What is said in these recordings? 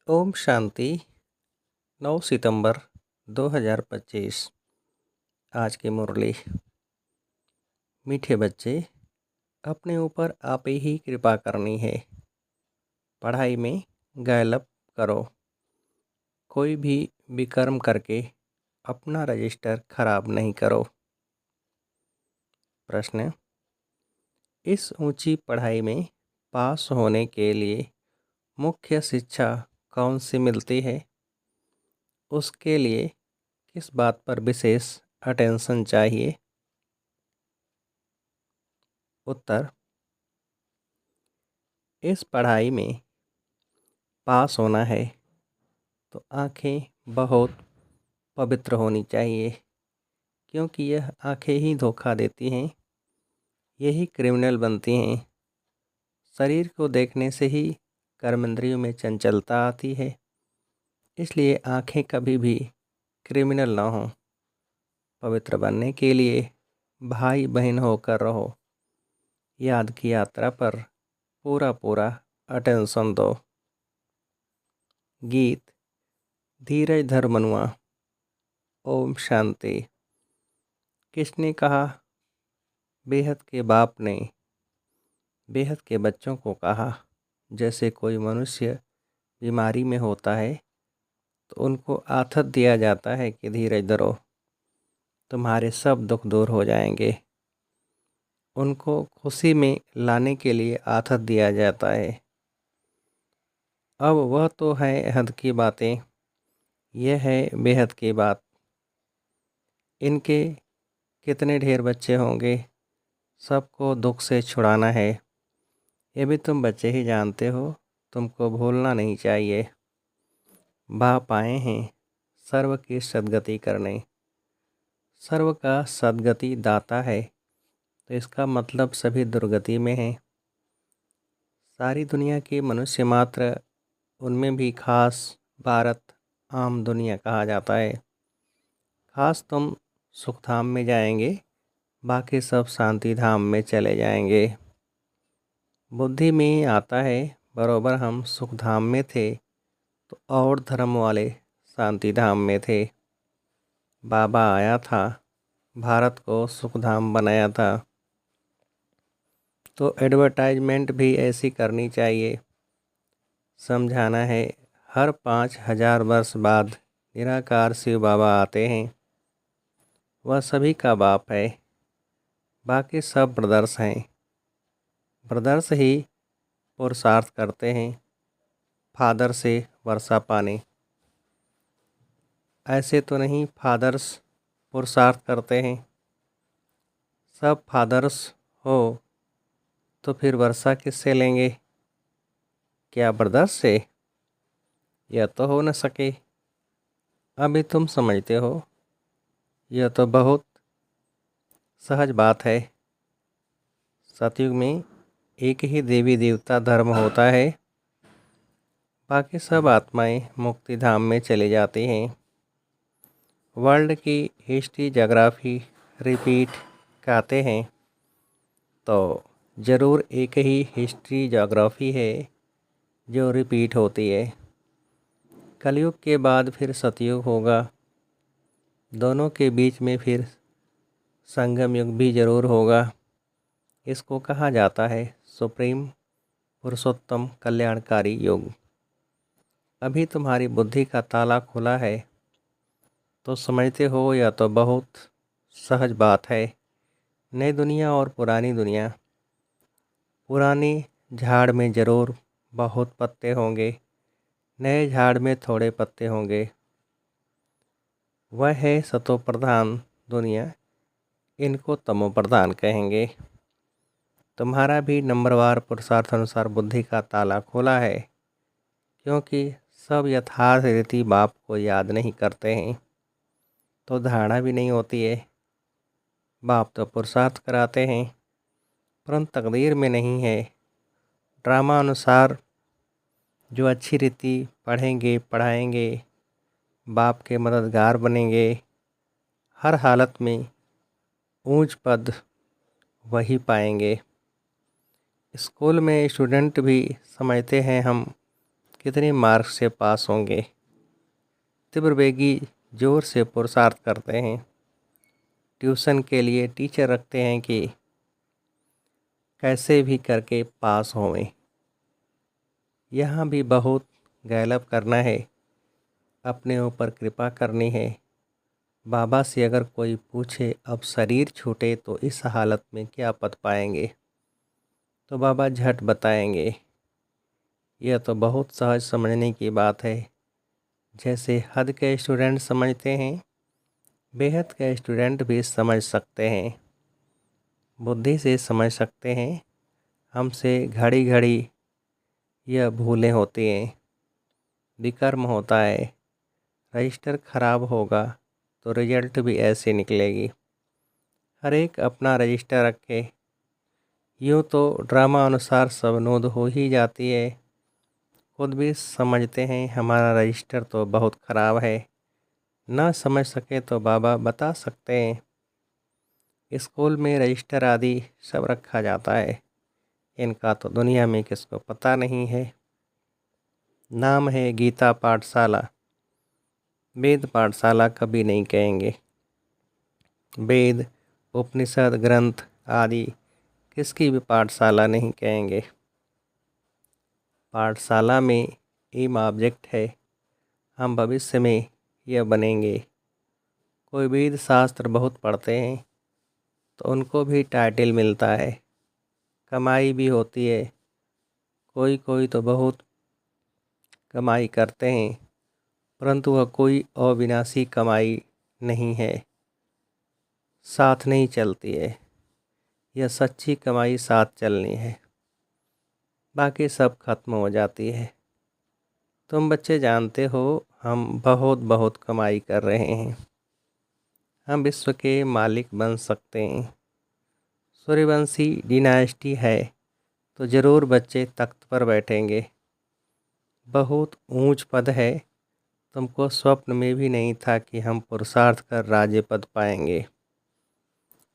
ओम शांति। 9 सितंबर 2025। आज की मुरली। मीठे बच्चे, अपने ऊपर आप ही कृपा करनी है। पढ़ाई में गैलप करो। कोई भी विकर्म करके अपना रजिस्टर खराब नहीं करो। प्रश्न: इस ऊंची पढ़ाई में पास होने के लिए मुख्य शिक्षा कौन सी मिलती है? उसके लिए किस बात पर विशेष अटेंशन चाहिए? उत्तर: इस पढ़ाई में पास होना है तो आँखें बहुत पवित्र होनी चाहिए, क्योंकि यह आँखें ही धोखा देती हैं, यही क्रिमिनल बनती हैं। शरीर को देखने से ही कर्मेंद्रियों में चंचलता आती है, इसलिए आँखें कभी भी क्रिमिनल ना हो। पवित्र बनने के लिए भाई बहन होकर रहो। याद की यात्रा पर पूरा पूरा अटेंशन दो। गीत: धीरज धर मनुआ। ओम शांति। किसने कहा? बेहद के बाप ने बेहद के बच्चों को कहा। जैसे कोई मनुष्य बीमारी में होता है तो उनको आथत दिया जाता है कि धीरज धरो, तुम्हारे सब दुख दूर हो जाएंगे। उनको खुशी में लाने के लिए आथत दिया जाता है। अब वह तो है हद की बातें, यह है बेहद की बात। इनके कितने ढेर बच्चे होंगे, सबको दुख से छुड़ाना है। ये भी तुम बच्चे ही जानते हो, तुमको भूलना नहीं चाहिए। बाप आए हैं सर्व की सद्गति करने। सर्व का सद्गति दाता है, तो इसका मतलब सभी दुर्गति में हैं। सारी दुनिया के मनुष्य मात्र, उनमें भी खास भारत आम दुनिया कहा जाता है। खास तुम सुखधाम में जाएंगे, बाकी सब शांति धाम में चले जाएंगे। बुद्धि में आता है बरोबर हम सुखधाम में थे तो और धर्म वाले शांति धाम में थे। बाबा आया था, भारत को सुखधाम बनाया था, तो एडवर्टाइजमेंट भी ऐसी करनी चाहिए। समझाना है हर 5000 वर्ष बाद निराकार शिव बाबा आते हैं। वह सभी का बाप है, बाकी सब ब्रदर्स हैं। ब्रदर्स ही पुरुषार्थ करते हैं फादर से वर्षा पाने। ऐसे तो नहीं फादर्स पुरुषार्थ करते हैं। सब फादर्स हो तो फिर वर्षा किससे लेंगे? क्या ब्रदर्स से? यह तो हो न सके। अभी तुम समझते हो, यह तो बहुत सहज बात है। सतयुग में एक ही देवी देवता धर्म होता है, बाकी सब आत्माएं मुक्ति धाम में चली जाती हैं। वर्ल्ड की हिस्ट्री ज्योग्राफी रिपीट कहते हैं, तो ज़रूर एक ही हिस्ट्री ज्योग्राफी है जो रिपीट होती है। कलयुग के बाद फिर सतयुग होगा, दोनों के बीच में फिर संगम युग भी ज़रूर होगा। इसको कहा जाता है सुप्रीम पुरुषोत्तम कल्याणकारी युग। अभी तुम्हारी बुद्धि का ताला खुला है तो समझते हो, यह तो बहुत सहज बात है। नई दुनिया और पुरानी दुनिया। पुरानी झाड़ में ज़रूर बहुत पत्ते होंगे, नए झाड़ में थोड़े पत्ते होंगे। वह है सतो प्रधान दुनिया, इनको तमो प्रधान कहेंगे। तुम्हारा भी नंबरवार पुरुषार्थ अनुसार बुद्धि का ताला खोला है, क्योंकि सब यथार्थ रीति बाप को याद नहीं करते हैं, तो धारणा भी नहीं होती है। बाप तो पुरुषार्थ कराते हैं, परंतु तकदीर में नहीं है। ड्रामा अनुसार जो अच्छी रीति पढ़ेंगे पढ़ाएंगे, बाप के मददगार बनेंगे, हर हालत में ऊंच पद वही पाएंगे। स्कूल में स्टूडेंट भी समझते हैं हम कितने मार्क्स से पास होंगे। तीव्र वेगी जोर से पुरुषार्थ करते हैं। ट्यूशन के लिए टीचर रखते हैं कि कैसे भी करके पास होवें। यहाँ भी बहुत गैलब करना है, अपने ऊपर कृपा करनी है। बाबा से अगर कोई पूछे अब शरीर छूटे तो इस हालत में क्या पद पाएंगे, तो बाबा झट बताएंगे, यह तो बहुत सहज समझने की बात है। जैसे हद के स्टूडेंट समझते हैं, बेहद के स्टूडेंट भी समझ सकते हैं, बुद्धि से समझ सकते हैं। हमसे घड़ी घड़ी यह भूलें होती हैं, विकर्म होता है। रजिस्टर खराब होगा तो रिजल्ट भी ऐसे निकलेगी। हर एक अपना रजिस्टर रखे, यूँ तो ड्रामा अनुसार सब नोंद हो ही जाती है। खुद भी समझते हैं हमारा रजिस्टर तो बहुत ख़राब है। ना समझ सके तो बाबा बता सकते हैं। स्कूल में रजिस्टर आदि सब रखा जाता है, इनका तो दुनिया में किसको पता नहीं है। नाम है गीता पाठशाला, वेद पाठशाला कभी नहीं कहेंगे। वेद, उपनिषद, ग्रंथ आदि किसकी भी पाठशाला नहीं कहेंगे। पाठशाला में एम ऑब्जेक्ट है, हम भविष्य में यह बनेंगे। कोई वेद शास्त्र बहुत पढ़ते हैं तो उनको भी टाइटल मिलता है, कमाई भी होती है। कोई कोई तो बहुत कमाई करते हैं, परंतु वह कोई अविनाशी कमाई नहीं है, साथ नहीं चलती है। यह सच्ची कमाई साथ चलनी है, बाकी सब खत्म हो जाती है। तुम बच्चे जानते हो हम बहुत बहुत कमाई कर रहे हैं, हम विश्व के मालिक बन सकते हैं। सूर्यवंशी डिनास्टी है तो ज़रूर बच्चे तख्त पर बैठेंगे। बहुत ऊंच पद है, तुमको स्वप्न में भी नहीं था कि हम पुरुषार्थ कर राज्य पद पाएंगे।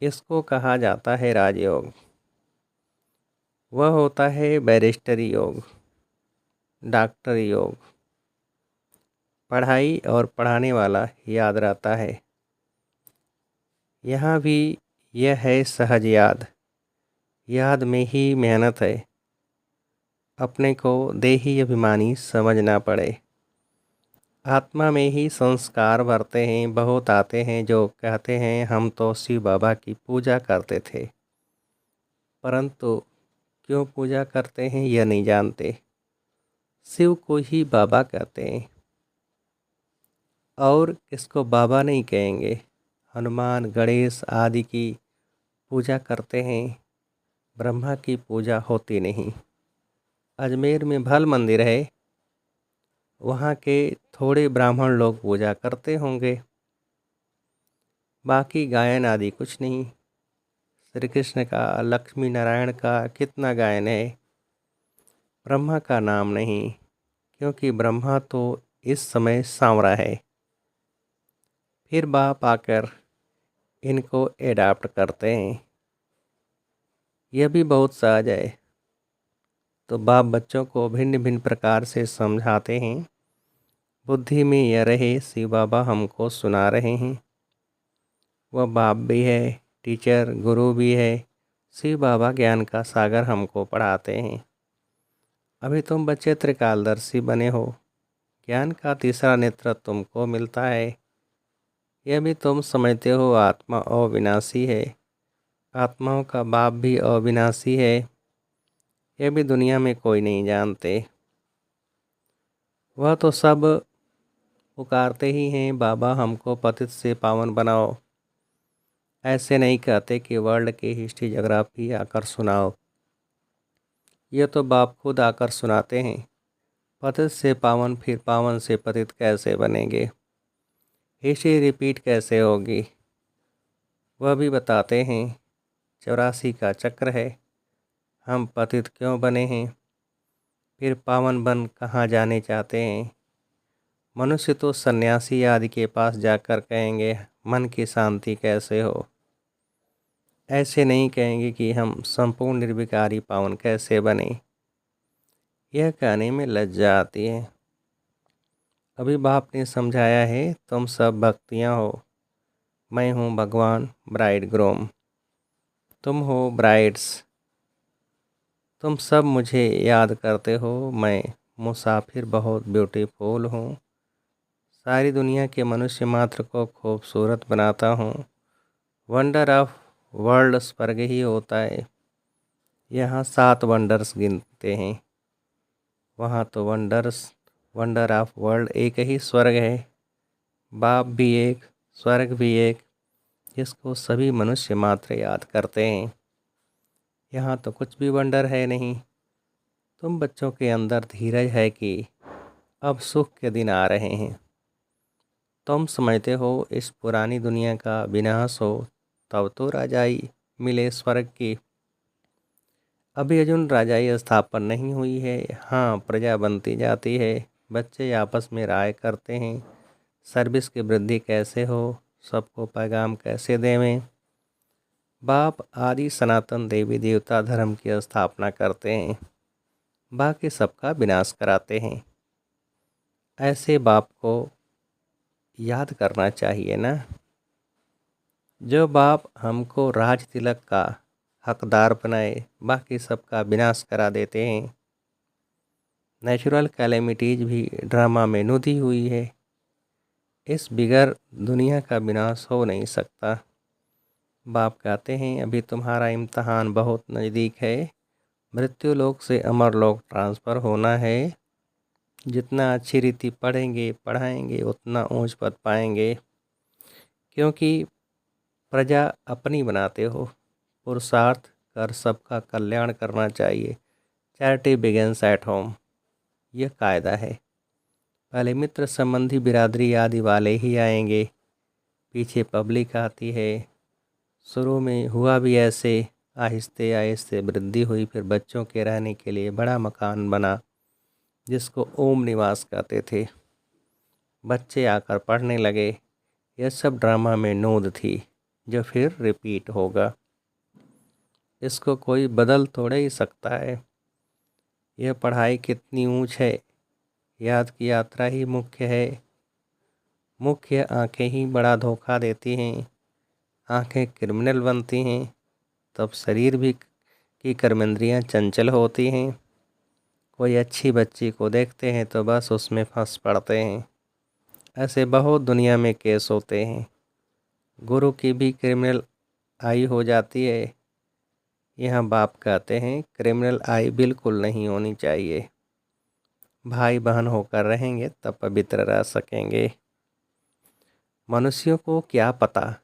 इसको कहा जाता है राजयोग। वह होता है बैरिस्टरी योग, डॉक्टरी योग। पढ़ाई और पढ़ाने वाला याद रहता है। यहाँ भी यह है सहज याद, याद में ही मेहनत है। अपने को देही अभिमानी समझना पड़े। आत्मा में ही संस्कार भरते हैं। बहुत आते हैं जो कहते हैं हम तो शिव बाबा की पूजा करते थे, परंतु क्यों पूजा करते हैं यह नहीं जानते। शिव को ही बाबा कहते हैं और किसको बाबा नहीं कहेंगे। हनुमान, गणेश आदि की पूजा करते हैं, ब्रह्मा की पूजा होती नहीं। अजमेर में भल मंदिर है, वहाँ के थोड़े ब्राह्मण लोग पूजा करते होंगे, बाकी गायन आदि कुछ नहीं। श्री कृष्ण का, लक्ष्मी नारायण का कितना गायन है, ब्रह्मा का नाम नहीं, क्योंकि ब्रह्मा तो इस समय सांवरा है। फिर बाप आकर इनको एडाप्ट करते हैं। यह भी बहुत सहज है। तो बाप बच्चों को भिन्न भिन्न प्रकार से समझाते हैं। बुद्धि में यह रहे शिव बाबा हमको सुना रहे हैं। वह बाप भी है, टीचर गुरु भी है। शिव बाबा ज्ञान का सागर हमको पढ़ाते हैं। अभी तुम बच्चे त्रिकालदर्शी बने हो, ज्ञान का तीसरा नेत्र तुमको मिलता है। यह भी तुम समझते हो आत्मा अविनाशी है, आत्माओं का बाप भी अविनाशी है। यह भी दुनिया में कोई नहीं जानते। वह तो सब पुकारते ही हैं बाबा हमको पतित से पावन बनाओ। ऐसे नहीं कहते कि वर्ल्ड की हिस्ट्री जोग्राफी आकर सुनाओ। यह तो बाप खुद आकर सुनाते हैं। पतित से पावन, फिर पावन से पतित कैसे बनेंगे, हिस्ट्री रिपीट कैसे होगी, वह भी बताते हैं। 84 का चक्र है, हम पतित क्यों बने हैं, फिर पावन बन कहाँ जाने चाहते हैं। मनुष्य तो सन्यासी आदि के पास जाकर कहेंगे मन की शांति कैसे हो। ऐसे नहीं कहेंगे कि हम संपूर्ण निर्विकारी पावन कैसे बने। यह कहने में लज्जा आती है। अभी बाप ने समझाया है, तुम सब भक्तियाँ हो, मैं हूँ भगवान ब्राइड ग्रूम, तुम हो ब्राइड्स। तुम सब मुझे याद करते हो, मैं मुसाफिर बहुत ब्यूटीफुल हूँ, सारी दुनिया के मनुष्य मात्र को खूबसूरत बनाता हूँ। वंडर ऑफ वर्ल्ड स्वर्ग ही होता है। यहाँ 7 वंडर्स गिनते हैं, वहाँ तो वंडर ऑफ वर्ल्ड एक ही स्वर्ग है। बाप भी एक, स्वर्ग भी एक, जिसको सभी मनुष्य मात्र याद करते हैं। यहाँ तो कुछ भी वंडर है नहीं। तुम बच्चों के अंदर धीरज है कि अब सुख के दिन आ रहे हैं। तुम समझते हो इस पुरानी दुनिया का विनाश हो, तब तो राजाई मिले स्वर्ग की। अभी अर्जुन राजाई स्थापन नहीं हुई है। हाँ, प्रजा बनती जाती है, बच्चे आपस में राय करते हैं, सर्विस की वृद्धि कैसे हो, सबको पैगाम कैसे देवें। बाप आदि सनातन देवी देवता धर्म की स्थापना करते हैं, बाकी सबका विनाश कराते हैं। ऐसे बाप को याद करना चाहिए ना। जो बाप हमको राज तिलक का हकदार बनाए, बाकी सबका विनाश करा देते हैं। नेचुरल कैलेमिटीज भी ड्रामा में नुदी हुई है, इस बिगर दुनिया का विनाश हो नहीं सकता। बाप कहते हैं, अभी तुम्हारा इम्तहान बहुत नज़दीक है, मृत्यु लोक से अमर लोक ट्रांसफ़र होना है। जितना अच्छी रीति पढ़ेंगे पढ़ाएंगे उतना ऊंच पद पाएंगे, क्योंकि प्रजा अपनी बनाते हो। पुरुषार्थ कर सबका कल्याण करना चाहिए। चैरिटी बिगिंस एट होम, यह कायदा है। पहले मित्र संबंधी बिरादरी आदि वाले ही आएंगे, पीछे पब्लिक आती है। शुरू में हुआ भी ऐसे, आहिस्ते आहिस्ते वृद्धि हुई, फिर बच्चों के रहने के लिए बड़ा मकान बना जिसको ओम निवास कहते थे। बच्चे आकर पढ़ने लगे। यह सब ड्रामा में नोद थी, जो फिर रिपीट होगा। इसको कोई बदल थोड़े ही सकता है। यह पढ़ाई कितनी ऊंच है, याद की यात्रा ही मुख्य है। मुख्य आंखें ही बड़ा धोखा देती हैं। आंखें क्रिमिनल बनती हैं, तब शरीर भी की कर्मेंद्रियां चंचल होती हैं। कोई अच्छी बच्ची को देखते हैं तो बस उसमें फंस पड़ते हैं। ऐसे बहुत दुनिया में केस होते हैं। गुरु की भी क्रिमिनल आई हो जाती है। यहाँ बाप कहते हैं, क्रिमिनल आई बिल्कुल नहीं होनी चाहिए। भाई बहन होकर रहेंगे तब पवित्र रह सकेंगे। मनुष्यों को क्या पता,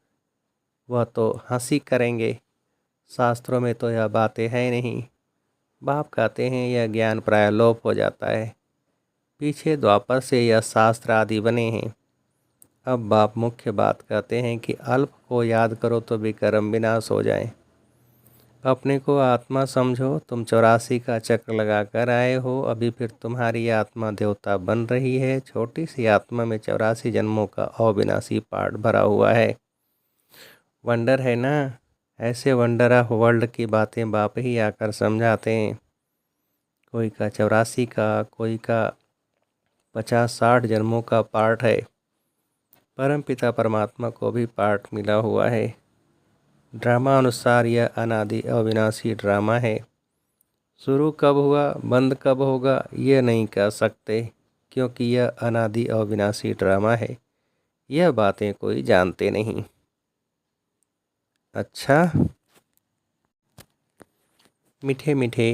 वह तो हंसी करेंगे। शास्त्रों में तो यह बातें है नहीं। बाप कहते हैं, यह ज्ञान प्राय लोप हो जाता है। पीछे द्वापर से यह शास्त्र आदि बने हैं। अब बाप मुख्य बात कहते हैं कि अल्प को याद करो तो विक्रम विनाश हो जाए। अपने को आत्मा समझो। तुम 84 का चक्र लगा कर आए हो, अभी फिर तुम्हारी आत्मा देवता बन रही है। छोटी सी आत्मा में 84 जन्मों का अविनाशी पार्ट भरा हुआ है। वंडर है ना। ऐसे वंडर ऑफ वर्ल्ड की बातें बाप ही आकर समझाते हैं। कोई का 84 का, कोई का 50-60 जन्मों का पार्ट है। परम पिता परमात्मा को भी पार्ट मिला हुआ है। ड्रामा अनुसार यह अनादि अविनाशी ड्रामा है। शुरू कब हुआ, बंद कब होगा, ये नहीं कह सकते, क्योंकि यह अनादि अविनाशी ड्रामा है। यह बातें कोई जानते नहीं। अच्छा, मीठे मीठे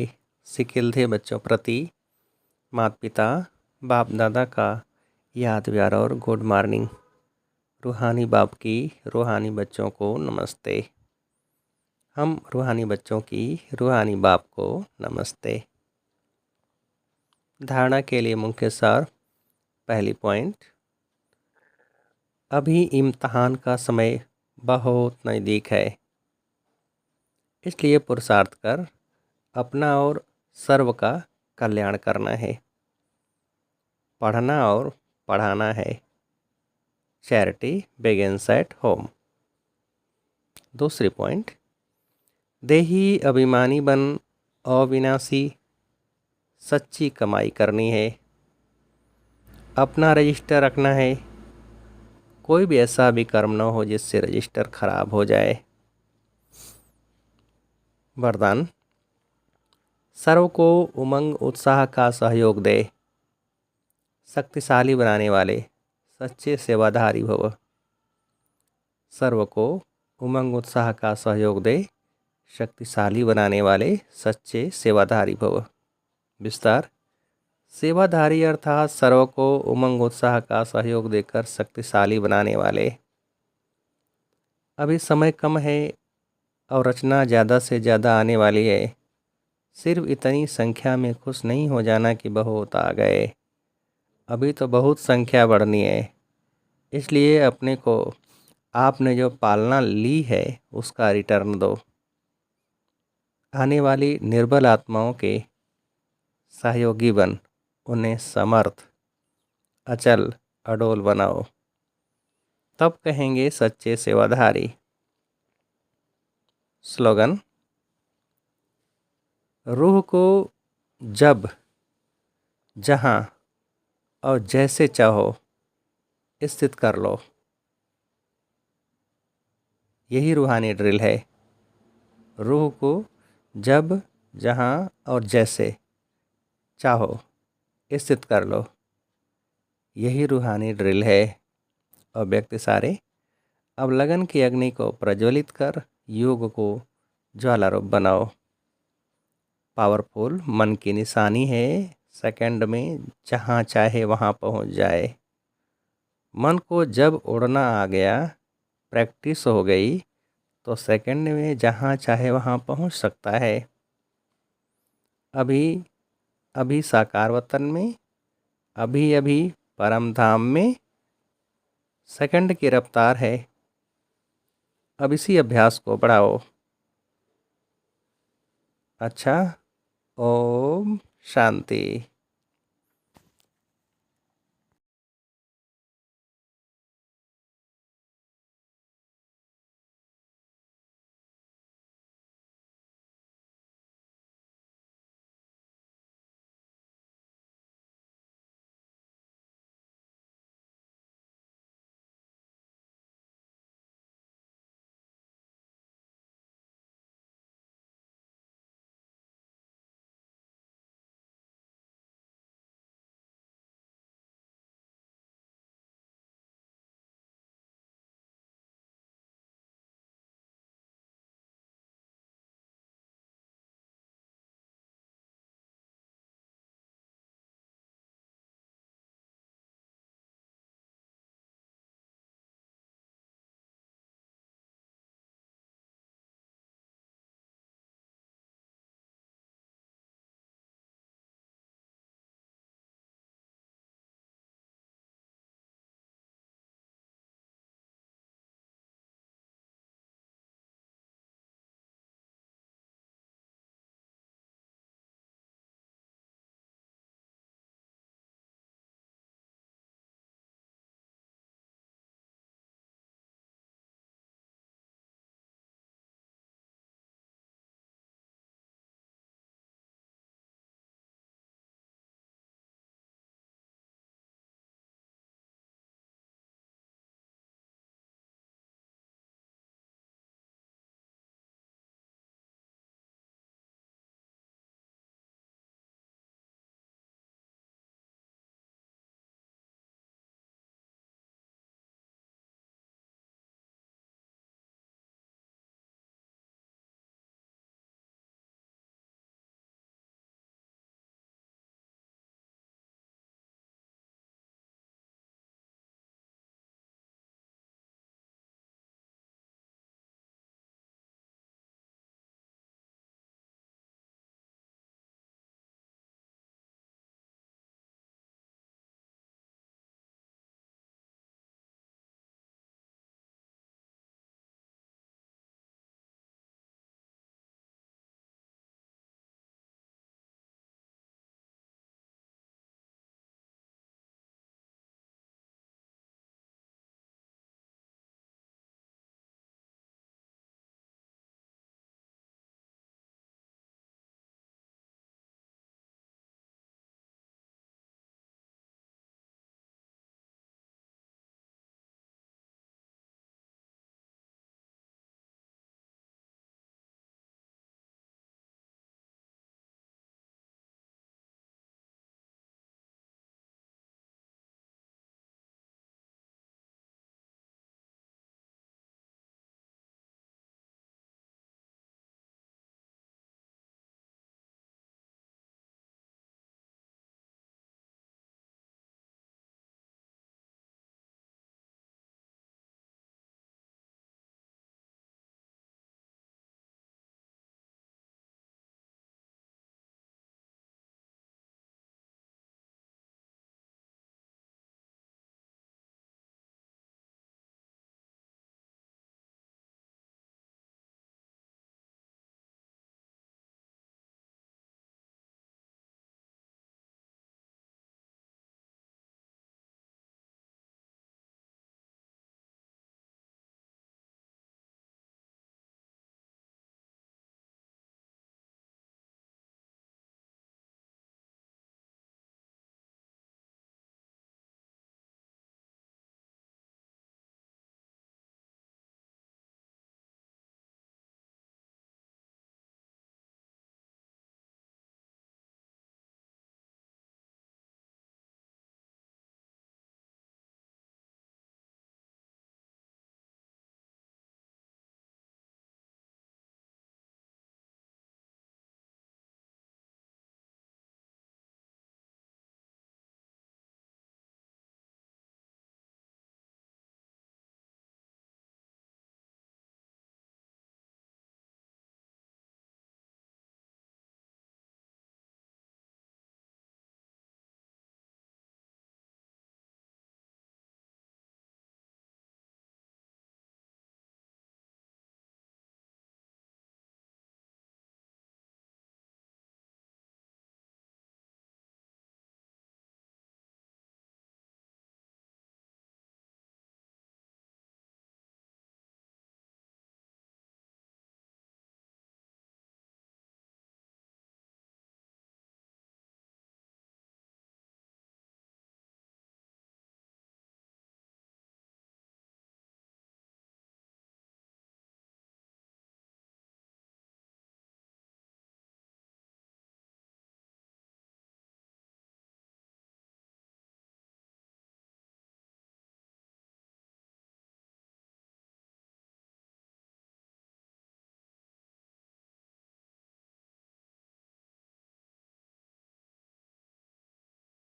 सिकिलधे बच्चों प्रति माता पिता बाप दादा का याद प्यार और गुड मॉर्निंग। रूहानी बाप की रूहानी बच्चों को नमस्ते। हम रूहानी बच्चों की रूहानी बाप को नमस्ते। धारणा के लिए मुख्य सार। पहली पॉइंट, अभी इम्तहान का समय बहुत नज़दीक है, इसलिए पुरुषार्थ कर अपना और सर्व का कल्याण करना है। पढ़ना और पढ़ाना है। Charity begins at home. दूसरी पॉइंट, देही अभिमानी बन अविनाशी सच्ची कमाई करनी है, अपना रजिस्टर रखना है। कोई भी ऐसा भी कर्म न हो जिससे रजिस्टर खराब हो जाए। वरदान, सर्व को उमंग उत्साह का सहयोग दे, शक्तिशाली बनाने वाले सच्चे सेवाधारी भव। सर्व को उमंग उत्साह का सहयोग दे, शक्तिशाली बनाने वाले सच्चे सेवाधारी भव। विस्तार, सेवाधारी अर्थात सर्व को उमंग उत्साह का सहयोग देकर शक्तिशाली बनाने वाले। अभी समय कम है और रचना ज़्यादा से ज़्यादा आने वाली है। सिर्फ इतनी संख्या में खुश नहीं हो जाना कि बहुत आ गए, अभी तो बहुत संख्या बढ़नी है। इसलिए अपने को आपने जो पालना ली है उसका रिटर्न दो। आने वाली निर्बल आत्माओं के सहयोगी बन, उन्हें समर्थ, अचल, अडोल बनाओ, तब कहेंगे सच्चे सेवाधारी। स्लोगन, रूह को जब, जहाँ और जैसे चाहो स्थित कर लो। यही रूहानी ड्रिल है। रूह को जब, जहाँ और जैसे चाहो स्थित कर लो। यही रूहानी ड्रिल है। और व्यक्ति सारे अब लगन की अग्नि को प्रज्वलित कर योग को ज्वालारूप बनाओ। पावरफुल मन की निशानी है, सेकंड में जहाँ चाहे वहाँ पहुँच जाए। मन को जब उड़ना आ गया, प्रैक्टिस हो गई, तो सेकंड में जहाँ चाहे वहाँ पहुँच सकता है। अभी अभी साकार वतन में, अभी अभी परम धाम में सेकंड की रफ्तार है। अब इसी अभ्यास को बढ़ाओ। अच्छा, ओम शांति।